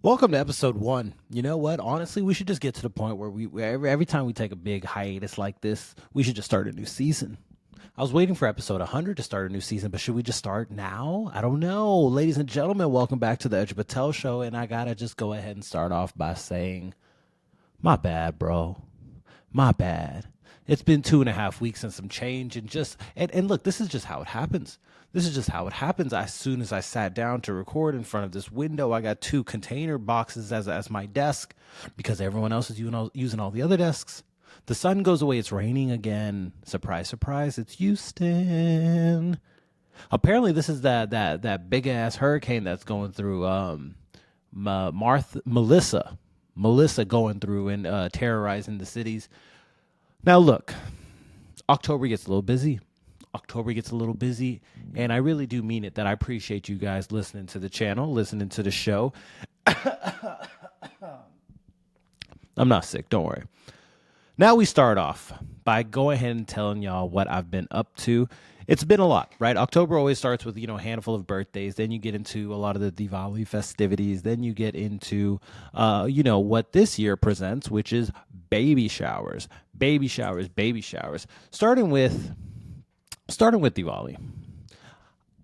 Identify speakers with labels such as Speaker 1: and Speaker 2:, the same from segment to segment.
Speaker 1: Welcome to episode one. You know what? Honestly, we should just get to the point where every time we take a big hiatus like this, we should just start a new season. I was waiting for episode 100 to start a new season, but should we just start now? I don't know. Ladies and gentlemen, welcome back to the Ajay Patel show. And I got to just go ahead and start off by saying, my bad, bro. My bad. It's been 2.5 weeks and some change, and look, this is just how it happens. This is just how it happens. As soon as I sat down to record in front of this window, I got two container boxes as my desk because everyone else is using all the other desks. The sun goes away. It's raining again. Surprise, surprise. It's Houston. Apparently, this is that big ass hurricane that's going through Melissa going through and terrorizing the cities. Now, look, October gets a little busy. And I really do mean it that I appreciate you guys listening to the channel, listening to the show. I'm not sick, don't worry. Now we start off by going ahead and telling y'all what I've been up to. It's been a lot, right? October always starts with, a handful of birthdays. Then you get into a lot of the Diwali festivities. Then you get into, what this year presents, which is baby showers. Starting with Diwali.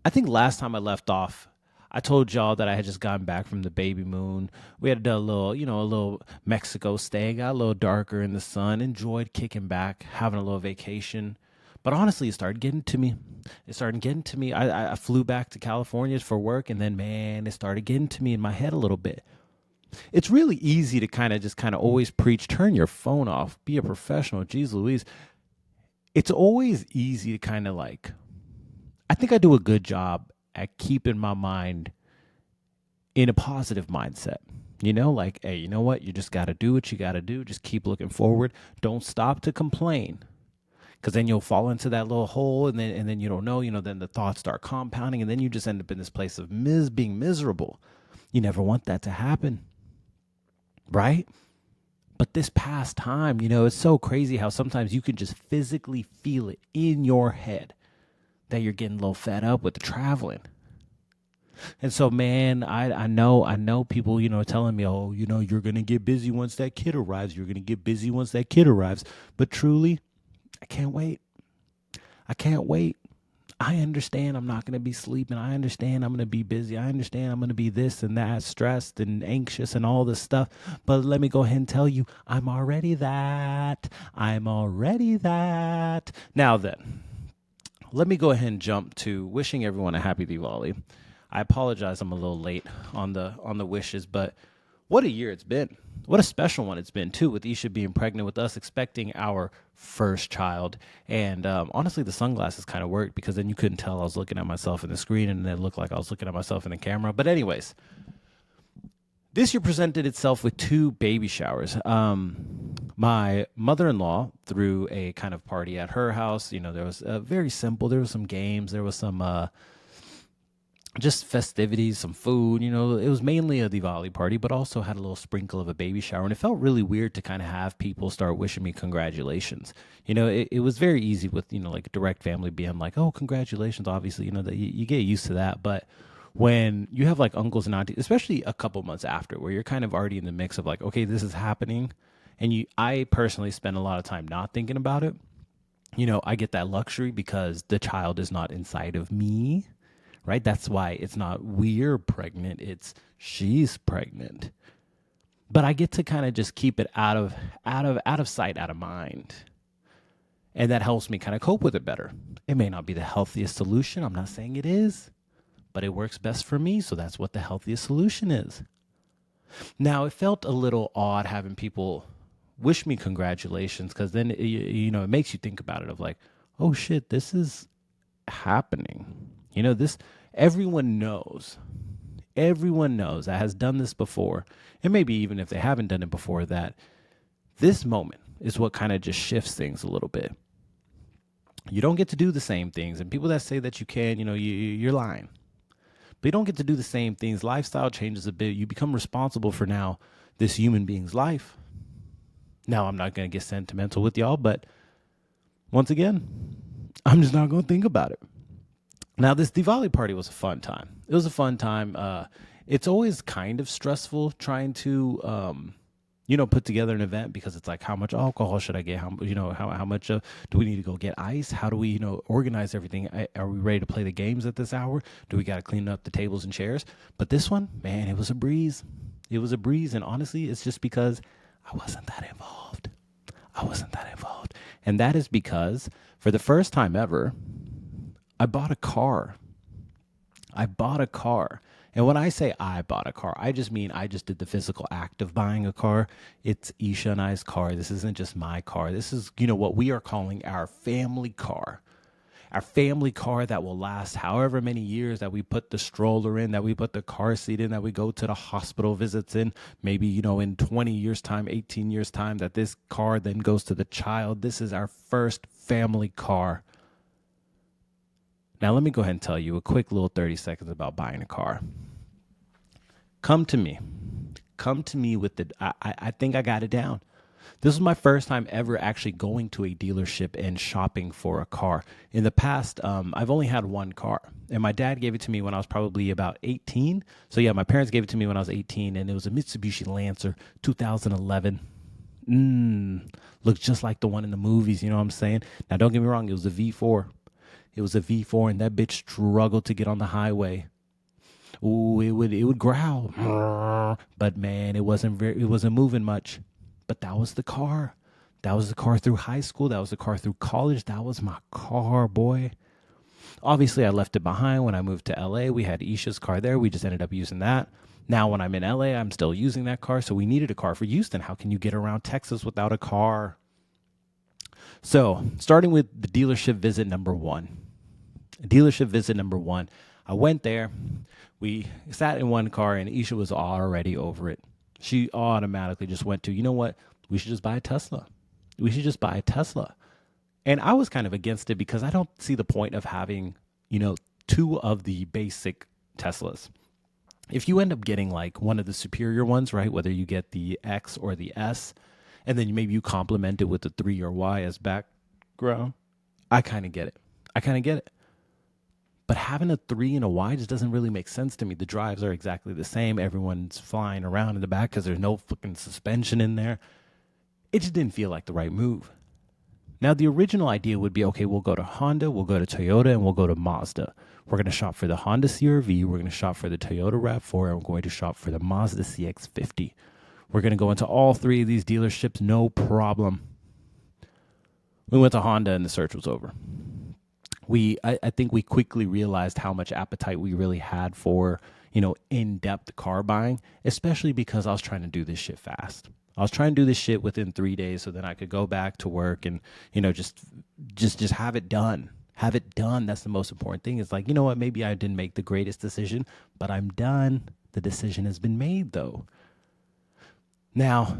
Speaker 1: I think last time I left off, I told y'all that I had just gotten back from the baby moon. We had a little Mexico stay, got a little darker in the sun, enjoyed kicking back, having a little vacation. But honestly, it started getting to me. I flew back to California for work, and then, man, it started getting to me in my head a little bit. It's really easy to kind of always preach, turn your phone off, be a professional. Jeez Louise. It's always easy to I think I do a good job at keeping my mind in a positive mindset. Hey, you know what? You just got to do what you got to do. Just keep looking forward. Don't stop to complain. Because then you'll fall into that little hole, and then you don't know, then the thoughts start compounding, and then you just end up in this place of being miserable. You never want that to happen, right? But this past time, it's so crazy how sometimes you can just physically feel it in your head that you're getting a little fed up with the traveling. And so, man, I know people, telling me, oh, you're going to get busy once that kid arrives. But truly, I can't wait. I understand I'm not going to be sleeping. I understand I'm going to be busy. I understand I'm going to be this and that, stressed and anxious and all this stuff. But let me go ahead and tell you, I'm already that. Now then, let me go ahead and jump to wishing everyone a happy Diwali. I apologize, I'm a little late on the wishes, but what a year it's been. What a special one it's been, too, with Isha being pregnant, with us expecting our first child. And honestly, the sunglasses kind of worked because then you couldn't tell I was looking at myself in the screen, and it looked like I was looking at myself in the camera. But anyways, this year presented itself with two baby showers. My mother-in-law threw a kind of party at her house. There was very simple. There was some games. There was some just festivities, some food. It was mainly a Diwali party, but also had a little sprinkle of a baby shower. And it felt really weird to kind of have people start wishing me congratulations. It was very easy with, like direct family being like, oh, congratulations. Obviously, that you get used to that. But when you have like uncles and aunties, especially a couple months after, where you're kind of already in the mix of like, okay, this is happening. And I personally spend a lot of time not thinking about it. I get that luxury because the child is not inside of me. Right? That's why it's not we're pregnant, it's she's pregnant. But I get to kind of just keep it out of sight, out of mind. And that helps me kind of cope with it better. It may not be the healthiest solution. I'm not saying it is, but it works best for me. So that's what the healthiest solution is. Now, it felt a little odd having people wish me congratulations, because then, it makes you think about it of like, oh shit, this is happening. Everyone knows that has done this before, and maybe even if they haven't done it before, that this moment is what kind of just shifts things a little bit. You don't get to do the same things, and people that say that you can, you're lying. But you don't get to do the same things. Lifestyle changes a bit. You become responsible for now this human being's life. Now, I'm not going to get sentimental with y'all, but once again, I'm just not going to think about it. Now, this Diwali party was a fun time. It was a fun time. it's always kind of stressful trying to put together an event, because it's like, how much alcohol should I get? How much do we need to go get ice? How do we, organize everything? Are we ready to play the games at this hour? Do we got to clean up the tables and chairs? But this one, man, it was a breeze. It was a breeze. And honestly, it's just because I wasn't that involved. I wasn't that involved. And that is because for the first time ever, I bought a car. I bought a car. And when I say I bought a car, I just mean I just did the physical act of buying a car. It's Isha and I's car. This isn't just my car. This is, what we are calling our family car. Our family car that will last however many years, that we put the stroller in, that we put the car seat in, that we go to the hospital visits in, maybe, in 20 years time, 18 years time, that this car then goes to the child. This is our first family car. Now, let me go ahead and tell you a quick little 30 seconds about buying a car. Come to me. Come to me with I think I got it down. This was my first time ever actually going to a dealership and shopping for a car. In the past, I've only had one car, and my dad gave it to me when I was probably about 18. So yeah, my parents gave it to me when I was 18, and it was a Mitsubishi Lancer 2011. Looks just like the one in the movies, you know what I'm saying? Now, don't get me wrong, it was a V4. It was a V4, and that bitch struggled to get on the highway. Ooh, it would growl, but man, it wasn't moving much. But that was the car. That was the car through high school. That was the car through college. That was my car, boy. Obviously, I left it behind when I moved to LA. We had Isha's car there. We just ended up using that. Now, when I'm in LA, I'm still using that car. So we needed a car for Houston. How can you get around Texas without a car? So, starting with the dealership visit number one. I went there. We sat in one car, and Isha was already over it. She automatically just went to, you know what? We should just buy a Tesla. And I was kind of against it because I don't see the point of having, two of the basic Teslas. If you end up getting like one of the superior ones, right, whether you get the X or the S, and then maybe you complement it with the 3 or Y as background, I kind of get it. But having a 3 and a Y just doesn't really make sense to me. The drives are exactly the same. Everyone's flying around in the back because there's no fucking suspension in there. It just didn't feel like the right move. Now, the original idea would be, okay, we'll go to Honda, we'll go to Toyota, and we'll go to Mazda. We're going to shop for the Honda CR-V, we're going to shop for the Toyota RAV4, and we're going to shop for the Mazda CX-50. We're going to go into all three of these dealerships, no problem. We went to Honda, and the search was over. I think we quickly realized how much appetite we really had for, in-depth car buying, especially because I was trying to do this shit fast. I was trying to do this shit within 3 days so then I could go back to work and, just have it done. Have it done. That's the most important thing. It's like, you know what? Maybe I didn't make the greatest decision, but I'm done. The decision has been made, though. Now,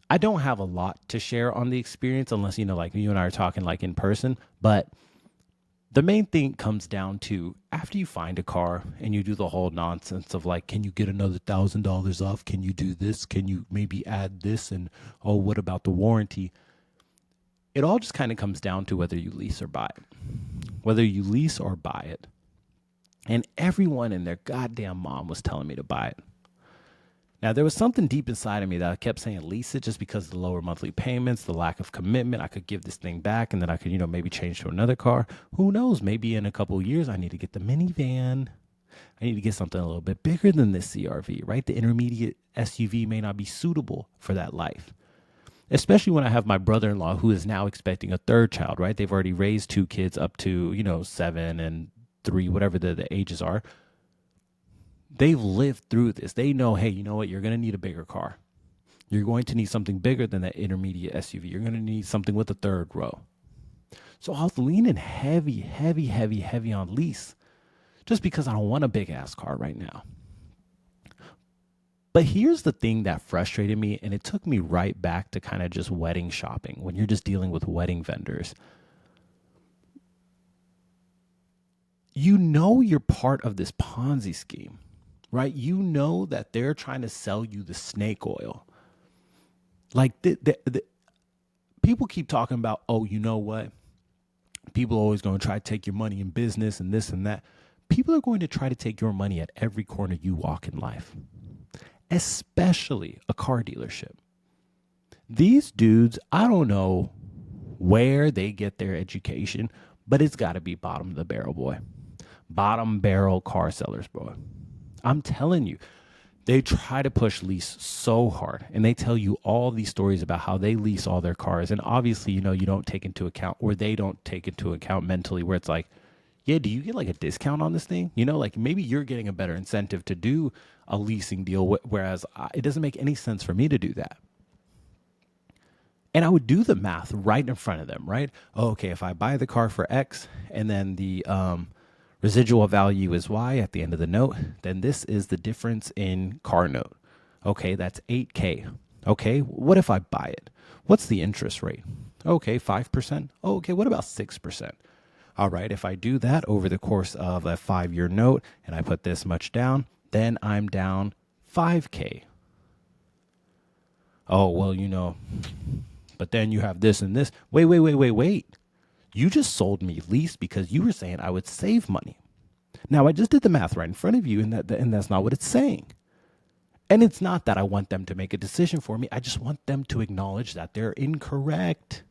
Speaker 1: I don't have a lot to share on the experience unless, like you and I are talking like in person, but the main thing comes down to after you find a car and you do the whole nonsense of like, can you get another $1,000 off? Can you do this? Can you maybe add this? And, oh, what about the warranty? It all just kind of comes down to whether you lease or buy it. And everyone and their goddamn mom was telling me to buy it. Now, there was something deep inside of me that I kept saying lease it just because of the lower monthly payments, the lack of commitment. I could give this thing back and then I could, maybe change to another car. Who knows? Maybe in a couple of years, I need to get the minivan. I need to get something a little bit bigger than this CR-V, right? The intermediate SUV may not be suitable for that life, especially when I have my brother-in-law who is now expecting a third child, right? They've already raised 2 kids up to, 7 and 3, whatever the ages are. They've lived through this. They know, hey, you know what? You're going to need a bigger car. You're going to need something bigger than that intermediate SUV. You're going to need something with a third row. So I was leaning heavy on lease just because I don't want a big ass car right now. But here's the thing that frustrated me, and it took me right back to kind of just wedding shopping when you're just dealing with wedding vendors. You're part of this Ponzi scheme. Right? You know that they're trying to sell you the snake oil. Like the people keep talking about, oh, you know what? People are always going to try to take your money in business and this and that. People are going to try to take your money at every corner you walk in life, especially a car dealership. These dudes, I don't know where they get their education, but it's got to be bottom of the barrel, boy. Bottom barrel car sellers, boy. I'm telling you, they try to push lease so hard, and they tell you all these stories about how they lease all their cars. And obviously, you don't take into account, or they don't take into account mentally, where it's like, yeah, do you get like a discount on this thing? Like maybe you're getting a better incentive to do a leasing deal, whereas it doesn't make any sense for me to do that. And I would do the math right in front of them, right? Oh, okay, if I buy the car for X and then the residual value is Y at the end of the note, then this is the difference in car note. Okay, that's 8K. Okay, what if I buy it? What's the interest rate? Okay, 5%. Oh, okay, what about 6%? All right, if I do that over the course of a 5-year note and I put this much down, then I'm down 5K. Oh, well, but then you have this and this. Wait. You just sold me lease because you were saying I would save money. Now, I just did the math right in front of you, and that's not what it's saying. And it's not that I want them to make a decision for me. I just want them to acknowledge that they're incorrect.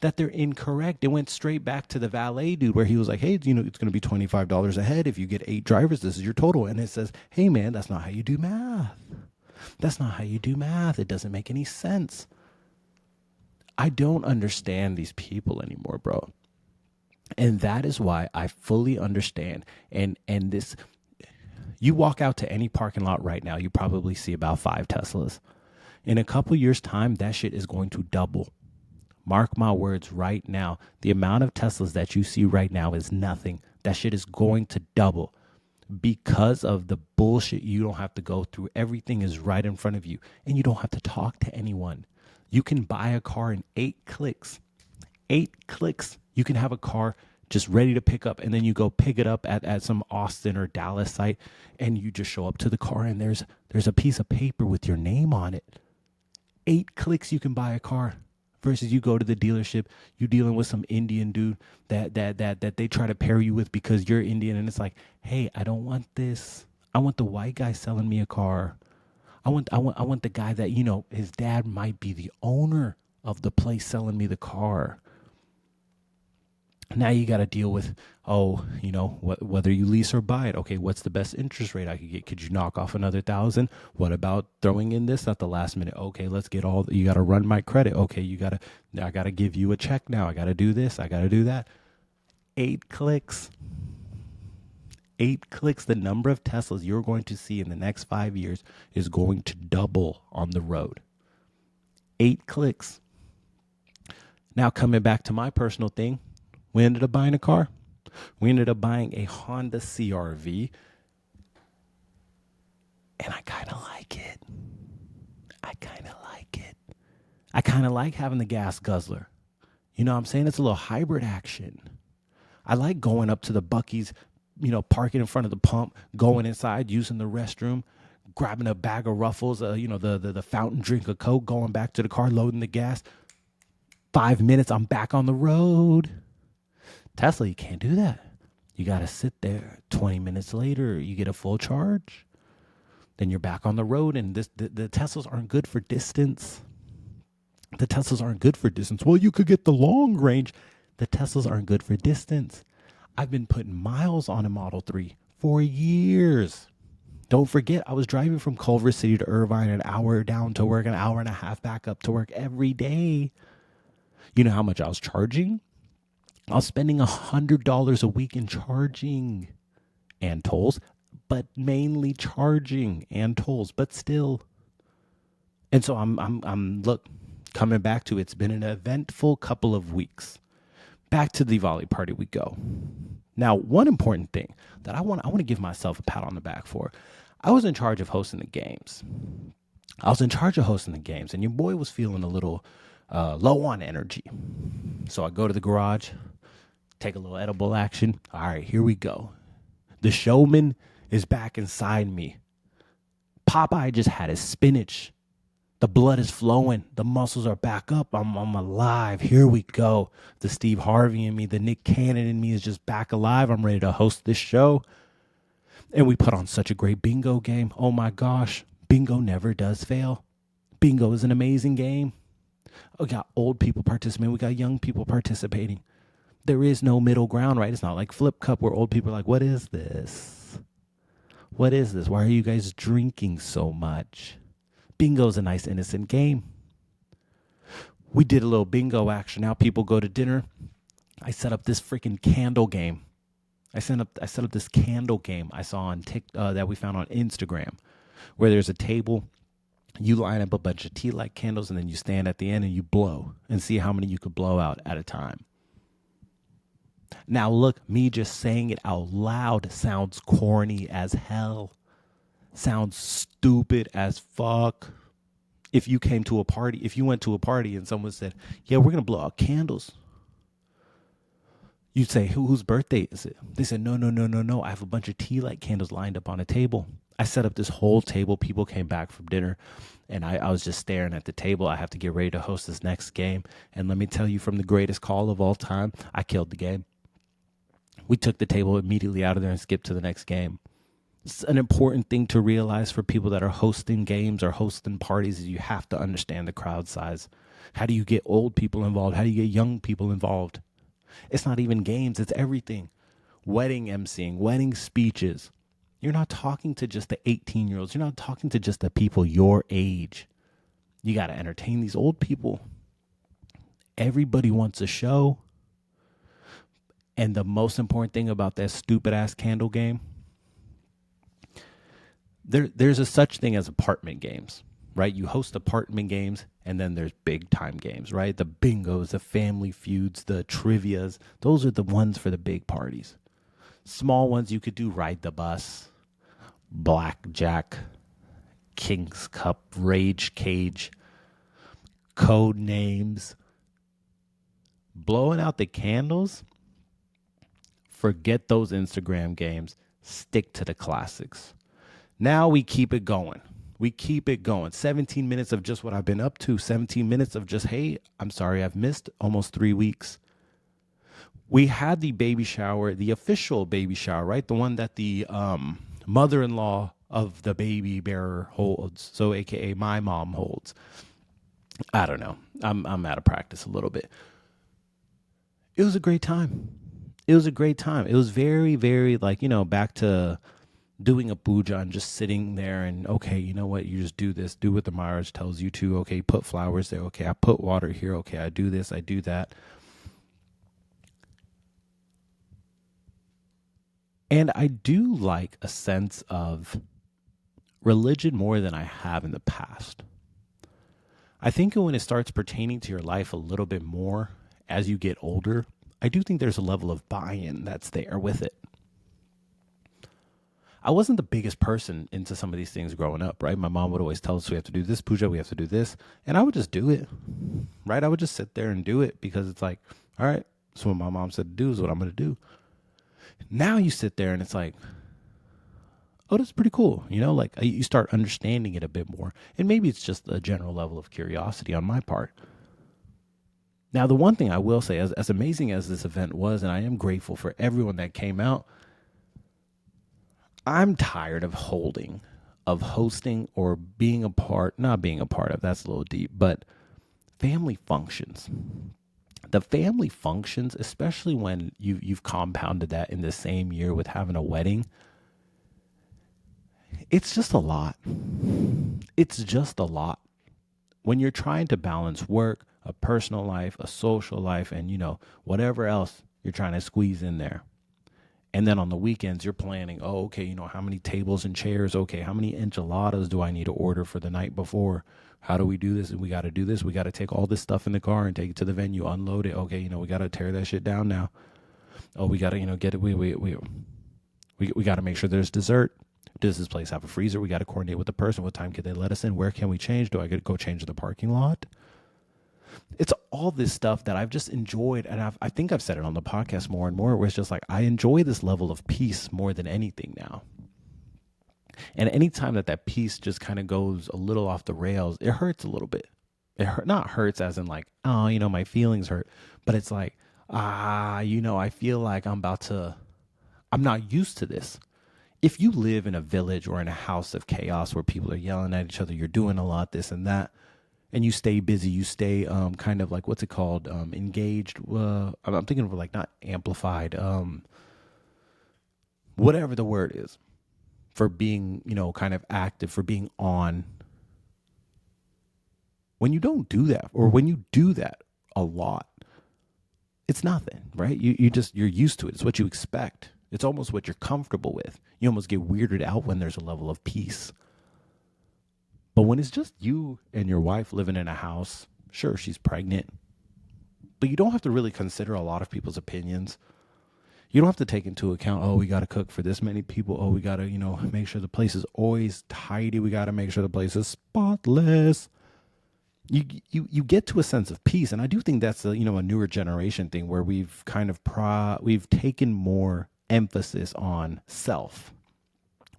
Speaker 1: It went straight back to the valet dude where he was like, hey, it's going to be $25 a head. If you get 8 drivers, this is your total. And it says, hey, man, that's not how you do math. It doesn't make any sense. I don't understand these people anymore, bro. And that is why I fully understand. And this, you walk out to any parking lot right now, you probably see about 5 Teslas. In a couple years' time, that shit is going to double. Mark my words right now. The amount of Teslas that you see right now is nothing. That shit is going to double because of the bullshit you don't have to go through. Everything is right in front of you, and you don't have to talk to anyone. You can buy a car in 8 clicks. 8 clicks. You can have a car just ready to pick up, and then you go pick it up at some Austin or Dallas site, and you just show up to the car, and there's a piece of paper with your name on it. 8 clicks, you can buy a car. Versus you go to the dealership, you dealing with some Indian dude that they try to pair you with because you're Indian, and it's like, hey, I don't want this. I want the white guy selling me a car. I want the guy that, his dad might be the owner of the place selling me the car. Now you got to deal with, whether you lease or buy it. Okay, what's the best interest rate I could get? Could you knock off another 1,000? What about throwing in this at the last minute? Okay, let's get you got to run my credit. Okay, I got to give you a check now. I got to do this. I got to do that. 8 clicks. 8 clicks. The number of Teslas you're going to see in the next 5 years is going to double on the road. 8 clicks. Now coming back to my personal thing. We ended up buying a car. We ended up buying a Honda CR-V. And I kind of like it. I kind of like having the gas guzzler. You know what I'm saying? It's a little hybrid action. I like going up to the Buc-ee's, parking in front of the pump, going inside, using the restroom, grabbing a bag of Ruffles, the fountain drink of Coke, going back to the car, loading the gas. 5 minutes, I'm back on the road. Tesla, you can't do that. You got to sit there. 20 minutes later, you get a full charge. Then you're back on the road, and the Teslas aren't good for distance. Well, you could get the long range. The Teslas aren't good for distance. I've been putting miles on a Model 3 for years. Don't forget, I was driving from Culver City to Irvine, an hour down to work, an hour and a half back up to work every day. You know how much I was charging? I was spending $100 a week in charging and tolls, but mainly charging and tolls, but still. And so I'm coming back to it's been an eventful couple of weeks. Back to the Diwali party we go. Now, one important thing that I want to give myself a pat on the back for. I was in charge of hosting the games. And your boy was feeling a little low on energy. So I go to the garage, take a little edible action. All right, here we go. The showman is back inside me. Popeye just had his spinach The blood is flowing. The muscles are back up. I'm alive. Here we go. The Steve Harvey in me, the Nick Cannon in me is just back alive. I'm ready to host this show. And we put on such a great bingo game. Oh my gosh. Bingo never does fail. Bingo is an amazing game. We got old people participating. We got young people participating. There is no middle ground, right? It's not like Flip Cup where old people are like, what is this? What is this? Why are you guys drinking so much? Bingo is a nice, innocent game. We did a little bingo action. Now people go to dinner. I set up this freaking candle game. I set up this candle game I saw on TikTok that we found on Instagram, where there's a table. You line up a bunch of tea light candles, and then you stand at the end and you blow and see how many you could blow out at a time. Now, look, me just saying it out loud sounds corny as hell. Sounds stupid as fuck. If you went to a party and someone said, yeah, we're going to blow out candles, you'd say, whose birthday is it? They said, no. I have a bunch of tea light candles lined up on a table. I set up this whole table. People came back from dinner, and I was just staring at the table. I have to get ready to host this next game. And let me tell you, from the greatest call of all time, I killed the game. We took the table immediately out of there and skipped to the next game. It's an important thing to realize for people that are hosting games or hosting parties is you have to understand the crowd size. How do you get old people involved? How do you get young people involved? It's not even games. It's everything. Wedding emceeing, wedding speeches. You're not talking to just the 18-year-olds. You're not talking to just the people your age. You got to entertain these old people. Everybody wants a show. And the most important thing about that stupid-ass candle game, there's a such thing as apartment games, right? You host apartment games, and then there's big-time games, right? The bingos, the family feuds, the trivias. Those are the ones for the big parties. Small ones you could do Ride the Bus, Blackjack, King's Cup, Rage Cage, Code Names. Blowing out the candles, forget those Instagram games. Stick to the classics. Now we keep it going. 17 minutes of just what I've been up to. 17 minutes of just, hey, I'm sorry I've missed almost 3 weeks. We had the baby shower, the official baby shower, right? The one that the mother-in-law of the baby bearer holds. So AKA my mom holds. I don't know. I'm out of practice a little bit. It was a great time. It was very, very back to doing a puja and just sitting there and, okay, you know what? You just do this. Do what the Maharaj tells you to. Okay, put flowers there. Okay, I put water here. Okay, I do this. I do that. And I do like a sense of religion more than I have in the past. I think when it starts pertaining to your life a little bit more as you get older, I do think there's a level of buy-in that's there with it. I wasn't the biggest person into some of these things growing up, right? My mom would always tell us we have to do this puja, we have to do this. And I would just do it, right? I would just sit there and do it because it's like, all right, so what my mom said to do is what I'm going to do. Now you sit there and it's like, oh, that's pretty cool. Like you start understanding it a bit more. And maybe it's just a general level of curiosity on my part. Now, the one thing I will say, as amazing as this event was, and I am grateful for everyone that came out, I'm tired of hosting or not being a part of, that's a little deep, but family functions. The family functions, especially when you've compounded that in the same year with having a wedding, it's just a lot. It's just a lot. When you're trying to balance work, a personal life, a social life, and, whatever else you're trying to squeeze in there. And then on the weekends, you're planning, oh, okay, how many tables and chairs? Okay, how many enchiladas do I need to order for the night before? How do we do this? We got to do this. We got to take all this stuff in the car and take it to the venue, unload it. Okay, we got to tear that shit down now. Oh, we got to, get it. We got to make sure there's dessert. Does this place have a freezer? We got to coordinate with the person. What time can they let us in? Where can we change? Do I get to go change in the parking lot? It's all this stuff that I've just enjoyed. And I think I've said it on the podcast more and more, where it's just like, I enjoy this level of peace more than anything now. And anytime that peace just kind of goes a little off the rails, it hurts a little bit. Not hurts as in like, oh, my feelings hurt, but it's like, I feel like I'm not used to this. If you live in a village or in a house of chaos where people are yelling at each other, you're doing a lot, this and that, and you stay busy, you stay kind of like, what's it called? Engaged. I'm thinking of like not amplified, whatever the word is for being, kind of active, for being on. When you don't do that, or when you do that a lot, it's nothing, right? You're used to it. It's what you expect. It's almost what you're comfortable with. You almost get weirded out when there's a level of peace. But when it's just you and your wife living in a house, sure, she's pregnant, but you don't have to really consider a lot of people's opinions. You don't have to take into account, oh, we got to cook for this many people. Oh, we got to, make sure the place is always tidy. We got to make sure the place is spotless. You get to a sense of peace. And I do think that's a newer generation thing where we've kind of we've taken more emphasis on self.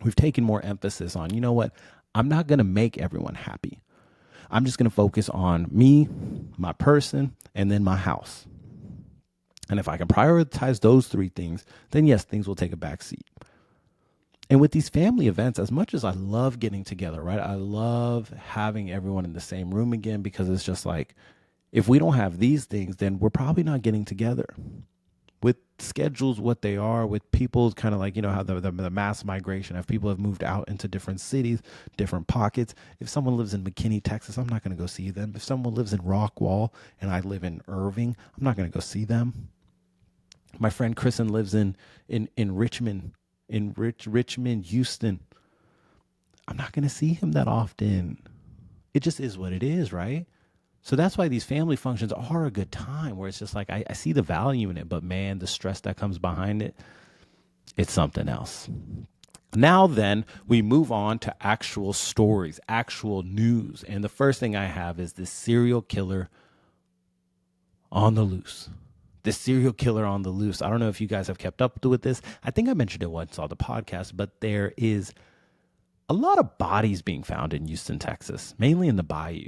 Speaker 1: We've taken more emphasis on, what? I'm not going to make everyone happy. I'm just going to focus on me, my person, and then my house. And if I can prioritize those three things, then yes, things will take a back seat. And with these family events, as much as I love getting together, right? I love having everyone in the same room again, because it's just like, if we don't have these things, then we're probably not getting together. With schedules what they are, with people kind of like, how the mass migration, if people have moved out into different cities, different pockets. If someone lives in McKinney, Texas, I'm not going to go see them. If someone lives in Rockwall and I live in Irving, I'm not going to go see them. My friend Kristen lives in Richmond, Richmond, Houston. I'm not going to see him that often. It just is what it is, right? So that's why these family functions are a good time, where it's just like, I see the value in it, but man, the stress that comes behind it, it's something else. Now then, we move on to actual stories, actual news. And the first thing I have is this serial killer on the loose. This serial killer on the loose. I don't know if you guys have kept up with this. I think I mentioned it once on the podcast, but there is a lot of bodies being found in Houston, Texas, mainly in the bayou.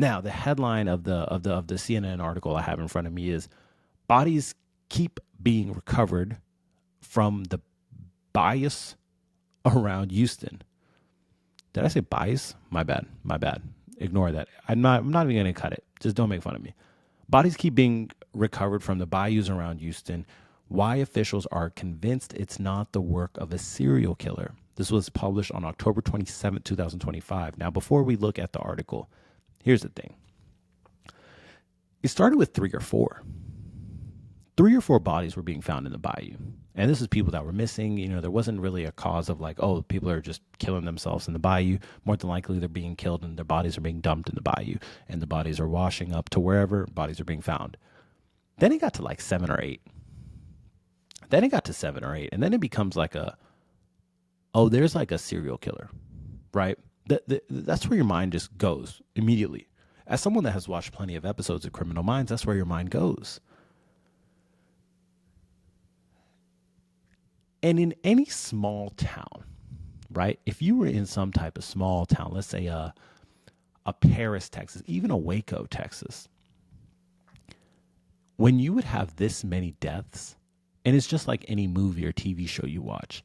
Speaker 1: Now, the headline of the CNN article I have in front of me is, bodies keep being recovered from the bias around Houston. Did I say bias? My bad. Ignore that. I'm not even going to cut it. Just don't make fun of me. Bodies keep being recovered from the bayous around Houston. Why officials are convinced it's not the work of a serial killer. This was published on October 27, 2025. Now, before we look at the article, here's the thing. It started with 3 or 4. 3 or 4 bodies were being found in the bayou. And this is people that were missing. There wasn't really a cause of like, oh, people are just killing themselves in the bayou. More than likely, they're being killed and their bodies are being dumped in the bayou. And the bodies are washing up to wherever bodies are being found. Then it got to like 7 or 8. Then it got to 7 or 8. And then it becomes like there's like a serial killer, right? That's where your mind just goes immediately. As someone that has watched plenty of episodes of Criminal Minds, that's where your mind goes. And in any small town, right? If you were in some type of small town, let's say a Paris, Texas, even a Waco, Texas, when you would have this many deaths, and it's just like any movie or TV show you watch,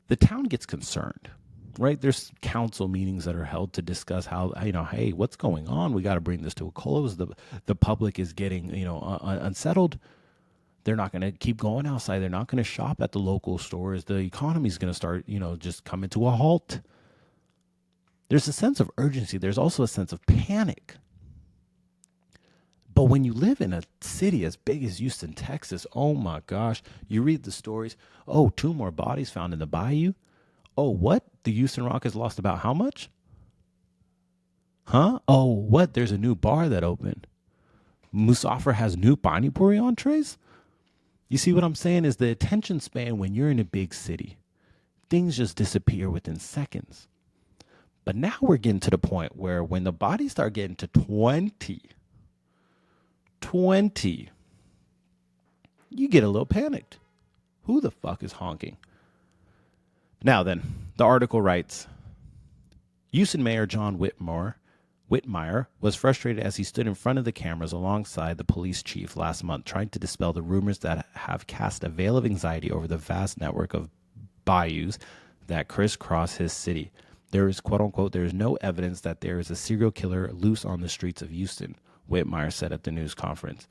Speaker 1: the town gets concerned, right? There's council meetings that are held to discuss how, hey, what's going on? We got to bring this to a close. The public is getting, unsettled. They're not going to keep going outside. They're not going to shop at the local stores. The economy is going to start, just coming to a halt. There's a sense of urgency. There's also a sense of panic. But when you live in a city as big as Houston, Texas, oh my gosh, you read the stories. Oh, 2 more bodies found in the bayou. Oh, what? The Houston Rockets lost about how much? Huh? Oh, what? There's a new bar that opened. Musafir has new pani puri entrees? You see what I'm saying is the attention span when you're in a big city. Things just disappear within seconds. But now we're getting to the point where when the bodies start getting to 20, you get a little panicked. Who the fuck is honking? Now then, The article writes, Houston Mayor John Whitmire was frustrated as he stood in front of the cameras alongside the police chief last month, trying to dispel the rumors that have cast a veil of anxiety over the vast network of bayous that crisscross his city. There is, quote unquote, there is no evidence that there is a serial killer loose on the streets of Houston, Whitmire said at the news conference.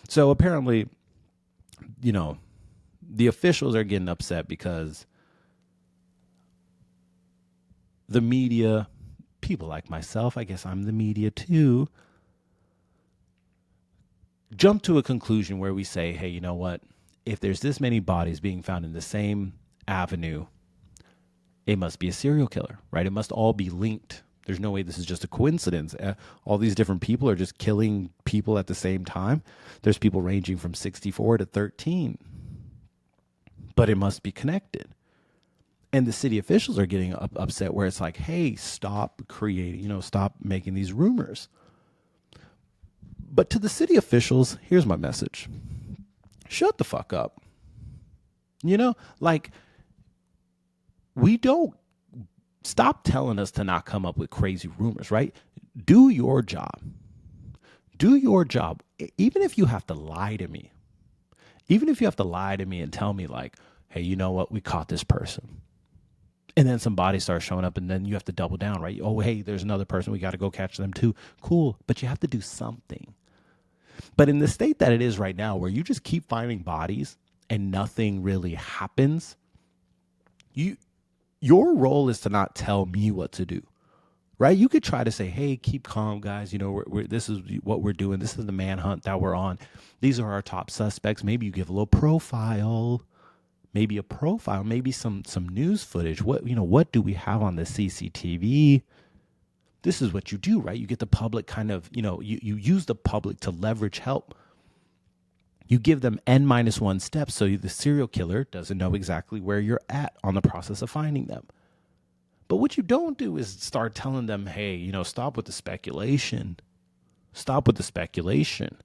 Speaker 1: So apparently, the officials are getting upset because the media, people like myself, I guess I'm the media too, jump to a conclusion where we say, hey, you know what? If there's this many bodies being found in the same avenue, it must be a serial killer, right? It must all be linked. There's no way this is just a coincidence. All these different people are just killing people at the same time. There's people ranging from 64 to 13. But it must be connected. And the city officials are getting upset where it's like, hey, stop creating, stop making these rumors. But to the city officials, here's my message. Shut the fuck up. We don't stop telling us to not come up with crazy rumors, right? Do your job. Do your job. Even if you have to lie to me. Even if you have to lie to me and tell me like, hey, you know what? We caught this person. And then some bodies start showing up and then you have to double down, right? Oh, hey, there's another person. We got to go catch them too. Cool. But you have to do something. But in the state that it is right now, where you just keep finding bodies and nothing really happens, your role is to not tell me what to do, right? You could try to say, hey, keep calm, guys. This is what we're doing. This is the manhunt that we're on. These are our top suspects. Maybe you give a little profile, maybe a profile, maybe some news footage. What do we have on the CCTV? This is what you do, right? You get the public kind of, you use the public to leverage help. You give them N-1 steps so the serial killer doesn't know exactly where you're at on the process of finding them. But what you don't do is start telling them, hey, stop with the speculation. Stop with the speculation.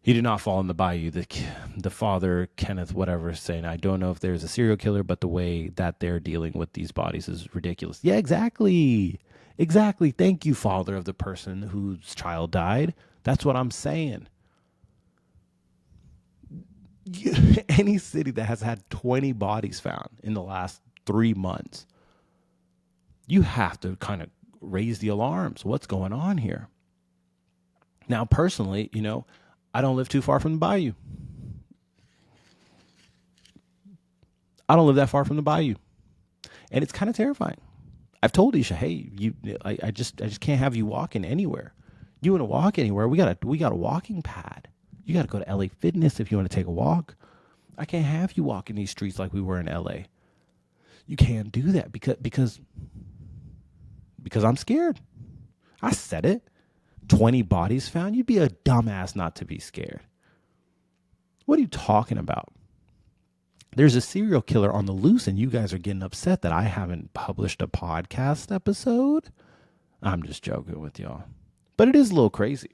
Speaker 1: He did not fall in the bayou. The father, Kenneth, whatever, is saying, I don't know if there's a serial killer, but the way that they're dealing with these bodies is ridiculous. Yeah, exactly. Exactly. Thank you, father of the person whose child died. That's what I'm saying. Any city that has had 20 bodies found in the last 3 months, you have to kind of raise the alarms. What's going on here? Now, personally, I don't live too far from the bayou. I don't live that far from the bayou. And it's kind of terrifying. I've told Isha, hey, I just can't have you walking anywhere. You want to walk anywhere? We got a walking pad. You got to go to LA Fitness if you want to take a walk. I can't have you walking these streets like we were in LA. You can't do that because I'm scared. I said it. 20 bodies found. You'd be a dumbass not to be scared. What are you talking about? There's a serial killer on the loose and you guys are getting upset that I haven't published a podcast episode. I'm just joking with y'all. But it is a little crazy.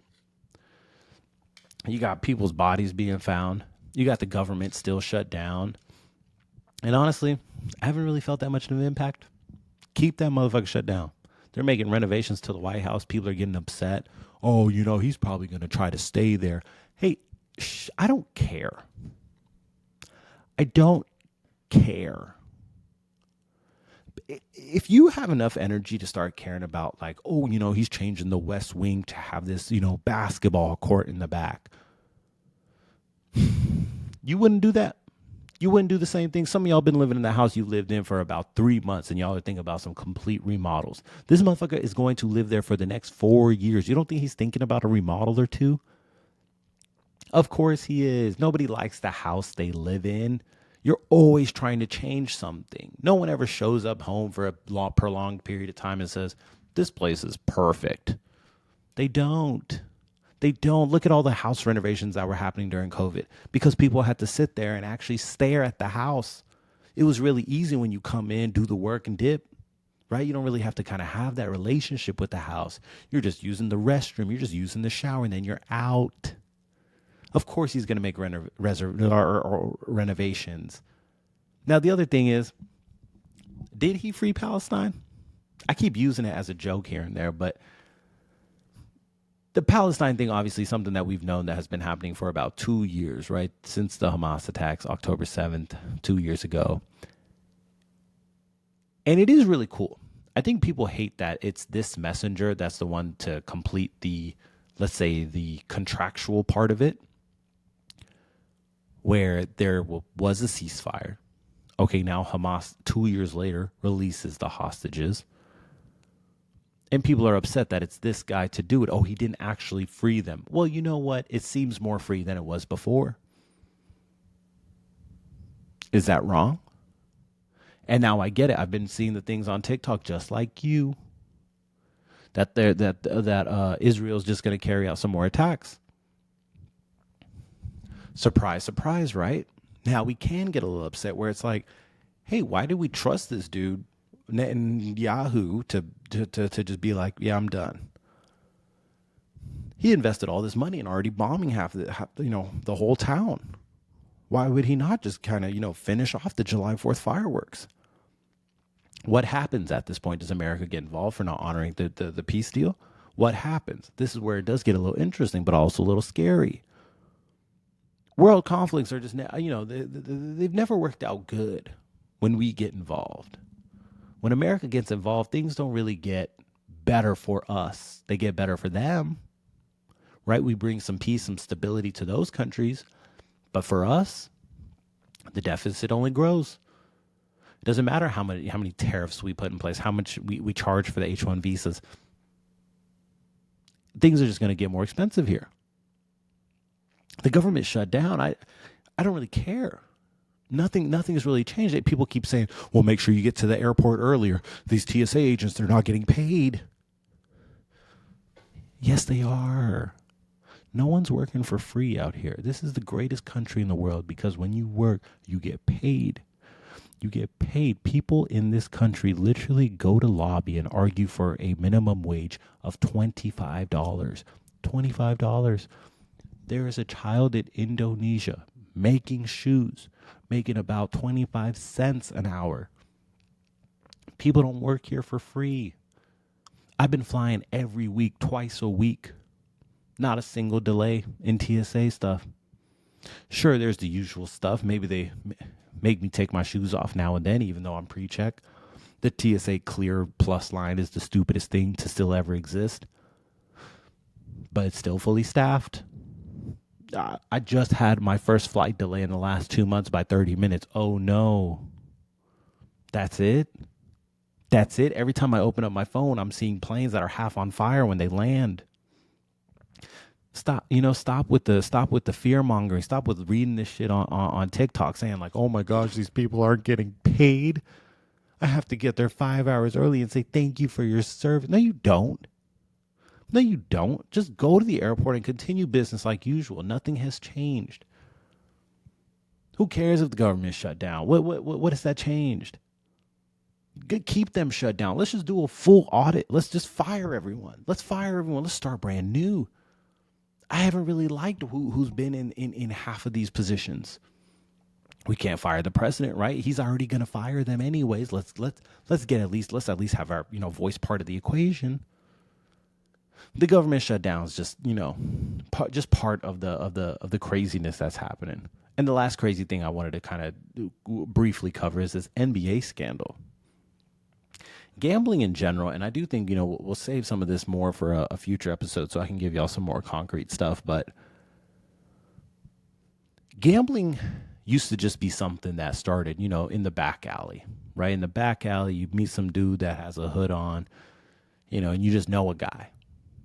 Speaker 1: You got people's bodies being found. You got the government still shut down. And honestly, I haven't really felt that much of an impact. Keep that motherfucker shut down. They're making renovations to the White House. People are getting upset. Oh, he's probably going to try to stay there. Hey, I don't care. I don't care. If you have enough energy to start caring about like, oh, he's changing the West Wing to have this, basketball court in the back. You wouldn't do that. You wouldn't do the same thing. Some of y'all been living in the house you lived in for about 3 months and y'all are thinking about some complete remodels. This motherfucker is going to live there for the next 4 years. You don't think he's thinking about a remodel or two? Of course he is. Nobody likes the house they live in. You're always trying to change something. No one ever shows up home for a prolonged period of time and says, this place is perfect. They don't. They don't. Look at all the house renovations that were happening during COVID because people had to sit there and actually stare at the house. It was really easy when you come in, do the work and dip, right? You don't really have to kind of have that relationship with the house. You're just using the restroom. You're just using the shower and then you're out. Of course, he's going to make renovations. Now, the other thing is Did he free Palestine? I keep using it as a joke here and there, but the Palestine thing, obviously, something that we've known that has been happening for about 2 years, right? Since the Hamas attacks, October 7th, 2 years ago. And it is really cool. I think people hate that it's this messenger that's the one to complete the, let's say, the contractual part of it, where there was a ceasefire. Okay, now Hamas, 2 years later, releases the hostages. And people are upset that it's this guy to do it. Oh, he didn't actually free them. Well, you know what? It seems more free than it was before. Is that wrong? And now I get it. I've been seeing the things on TikTok just like you. That Israel's just going to carry out some more attacks. Surprise, surprise, right? Now we can get a little upset where it's like, hey, why do we trust this dude Netanyahu to just be like, yeah, I'm done? He invested all this money in already bombing the whole town. Why would he not just kind of, finish off the July 4th fireworks? What happens at this point? Does America get involved for not honoring the peace deal? What happens? This is where it does get a little interesting, but also a little scary. World conflicts are just, they've never worked out good when we get involved. When America gets involved, things don't really get better for us. They get better for them, right? We bring some peace, some stability to those countries. But for us, the deficit only grows. It doesn't matter how many tariffs we put in place, how much we charge for the H-1 visas. Things are just going to get more expensive here. The government shut down. I don't really care. Nothing has really changed. People keep saying, well, make sure you get to the airport earlier. These TSA agents, they're not getting paid. Yes, they are. No one's working for free out here. This is the greatest country in the world because when you work, you get paid. You get paid. People in this country literally go to lobby and argue for a minimum wage of $25. $25. There is a child in Indonesia making shoes, making about 25 cents an hour. People don't work here for free. I've been flying every week, twice a week. Not a single delay in TSA stuff. Sure, there's the usual stuff. Maybe they make me take my shoes off now and then, even though I'm pre-check. The TSA Clear Plus line is the stupidest thing to still ever exist. But it's still fully staffed. I just had my first flight delay in the last 2 months by 30 minutes. Oh, no. That's it? That's it? Every time I open up my phone, I'm seeing planes that are half on fire when they land. Stop with the fear mongering. Stop with reading this shit on TikTok saying like, oh my gosh, these people aren't getting paid. I have to get there 5 hours early and say thank you for your service. No, you don't. No, you don't. Just go to the airport and continue business like usual. Nothing has changed. Who cares if the government shut down? What has that changed? Keep them shut down. Let's just do a full audit. Let's just fire everyone. Let's start brand new. I haven't really liked who's been in half of these positions. We can't fire the president, right? He's already going to fire them anyways. Let's at least have our voice part of the equation. The government shutdown is just part of the craziness that's happening. And the last crazy thing I wanted to kind of briefly cover is this NBA scandal. Gambling in general, and I do think, we'll save some of this more for a future episode so I can give y'all some more concrete stuff, but gambling used to just be something that started, in the back alley, right? In the back alley, you meet some dude that has a hood on, and you just know a guy.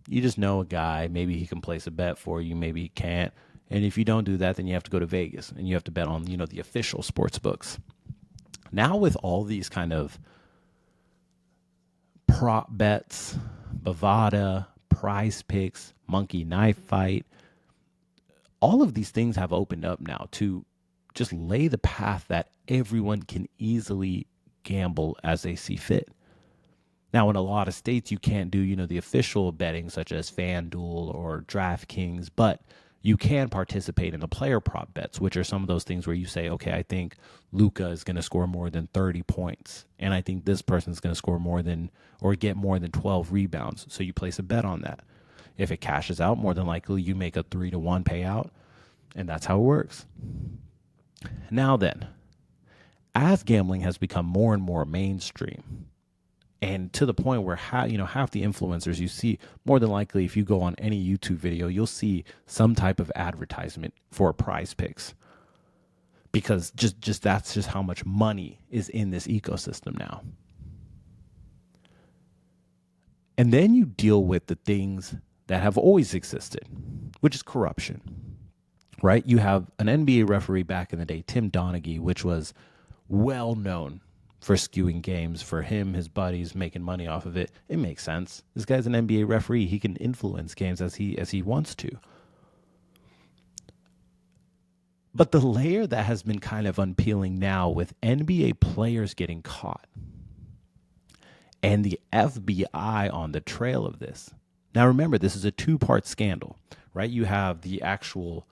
Speaker 1: Maybe he can place a bet for you, maybe he can't. And if you don't do that, then you have to go to Vegas and you have to bet on, the official sports books. Now with all these kind of prop bets, Bovada, Prize Picks, Monkey Knife Fight, all of these things have opened up now to just lay the path that everyone can easily gamble as they see fit. Now, in a lot of states, you can't do, the official betting such as FanDuel or DraftKings, but You can participate in the player prop bets, which are some of those things where you say, okay, I think Luka is going to score more than 30 points, and I think this person's going to score more than or get more than 12 rebounds. So you place a bet on that. If it cashes out, more than likely you make a 3-to-1 payout, and that's how it works. Now then, as gambling has become more and more mainstream, and to the point where half the influencers you see, more than likely, if you go on any YouTube video, you'll see some type of advertisement for Prize Picks, because just that's just how much money is in this ecosystem now. And then you deal with the things that have always existed, which is corruption, right? You have an NBA referee back in the day, Tim Donaghy, which was well known for skewing games for him, his buddies, making money off of it. It makes sense. This guy's an NBA referee. He can influence games as he wants to. But the layer that has been kind of unpeeling now with NBA players getting caught and the FBI on the trail of this. Now remember, this is a two-part scandal, right? You have the actual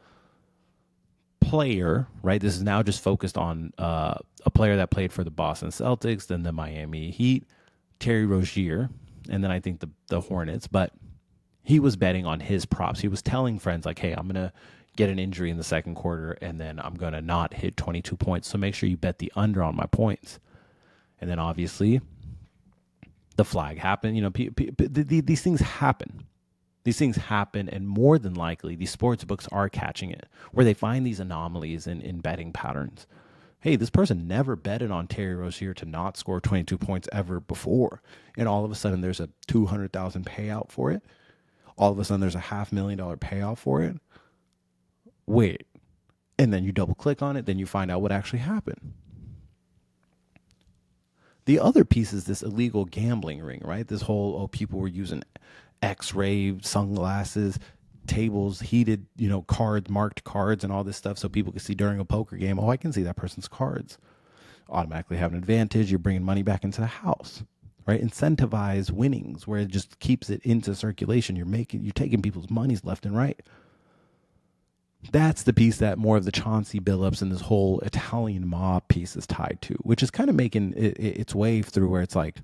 Speaker 1: player, right? This is now just focused on a player that played for the Boston Celtics, then the Miami Heat, Terry Rozier, and then I think the Hornets. But he was betting on his props. He was telling friends like, hey, I'm going to get an injury in the second quarter, and then I'm going to not hit 22 points. So make sure you bet the under on my points. And then obviously the flag happened. These things happen. These things happen, and more than likely, these sports books are catching it, where they find these anomalies in betting patterns. Hey, this person never betted on Terry Rozier to not score 22 points ever before, and all of a sudden there's a $200,000 payout for it. All of a sudden there's a $500,000 payout for it. Wait, and then you double click on it, then you find out what actually happened. The other piece is this illegal gambling ring, right? This whole, people were using X-ray sunglasses, tables, heated, cards, marked cards, and all this stuff so people can see during a poker game, I can see that person's cards. Automatically have an advantage. You're bringing money back into the house, right? Incentivize winnings, where it just keeps it into circulation. You're taking people's monies left and right. That's the piece that more of the Chauncey Billups and this whole Italian mob piece is tied to, which is kind of making its wave through, where it's like,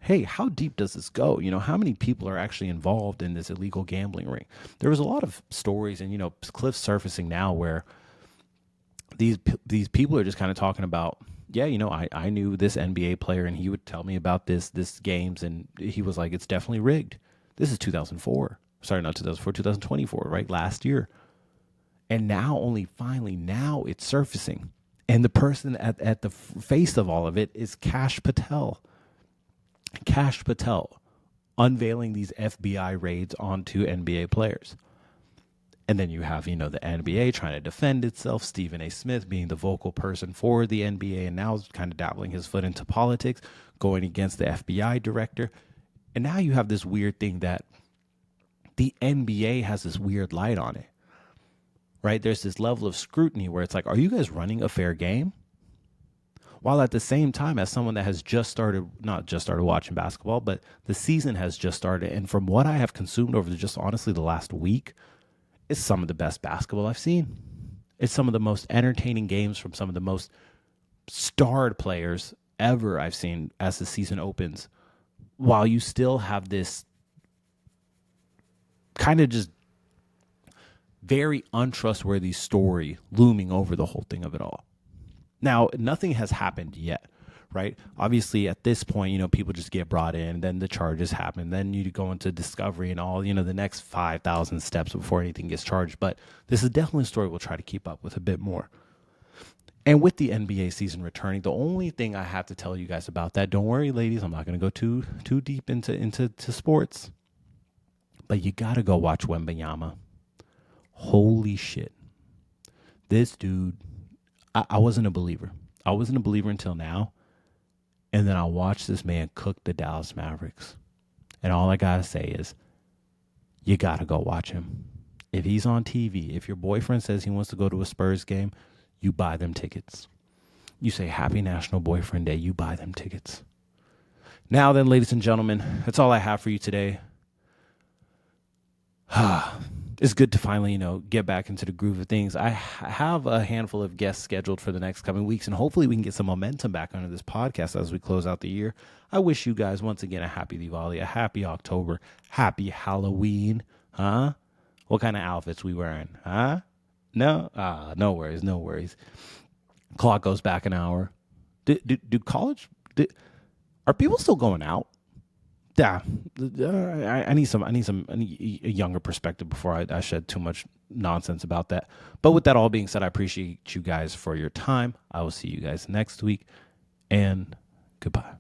Speaker 1: hey, how deep does this go? How many people are actually involved in this illegal gambling ring? There was a lot of stories and, cliff surfacing now where these people are just kind of talking about, I knew this NBA player and he would tell me about this games, and he was like, it's definitely rigged. This is 2004. Sorry, not 2004, 2024, right? Last year. And now now it's surfacing. And the person at the face of all of it is Cash Patel. Cash Patel unveiling these FBI raids onto NBA players. And then you have, the NBA trying to defend itself, Stephen A. Smith being the vocal person for the NBA, and now kind of dabbling his foot into politics, going against the FBI director. And now you have this weird thing that the NBA has this weird light on it, right? There's this level of scrutiny where it's like, are you guys running a fair game? While at the same time, as someone that has not just started watching basketball, but the season has just started. And from what I have consumed over just honestly the last week, it's some of the best basketball I've seen. It's some of the most entertaining games from some of the most starred players ever I've seen as the season opens. While you still have this kind of just very untrustworthy story looming over the whole thing of it all. Now, nothing has happened yet, right? Obviously, at this point, people just get brought in, then the charges happen, then you go into discovery and all, the next 5,000 steps before anything gets charged. But this is definitely a story we'll try to keep up with a bit more. And with the NBA season returning, the only thing I have to tell you guys about that, don't worry, ladies, I'm not going to go too deep into sports, but you got to go watch Wembanyama. Holy shit. This dude, I wasn't a believer. I wasn't a believer until now. And then I watched this man cook the Dallas Mavericks. And all I got to say is, you got to go watch him. If he's on TV, if your boyfriend says he wants to go to a Spurs game, you buy them tickets. You say, Happy National Boyfriend Day, you buy them tickets. Now then, ladies and gentlemen, that's all I have for you today. it's good to finally, get back into the groove of things. I have a handful of guests scheduled for the next coming weeks, and hopefully we can get some momentum back onto this podcast as we close out the year. I wish you guys once again a happy Diwali, a happy October, happy Halloween. Huh? What kind of outfits we wearing? Huh? No? No worries, no worries. Clock goes back an hour. Do college? Are people still going out? Yeah, I need I need a younger perspective before I shed too much nonsense about that. But with that all being said, I appreciate you guys for your time. I will see you guys next week, and goodbye.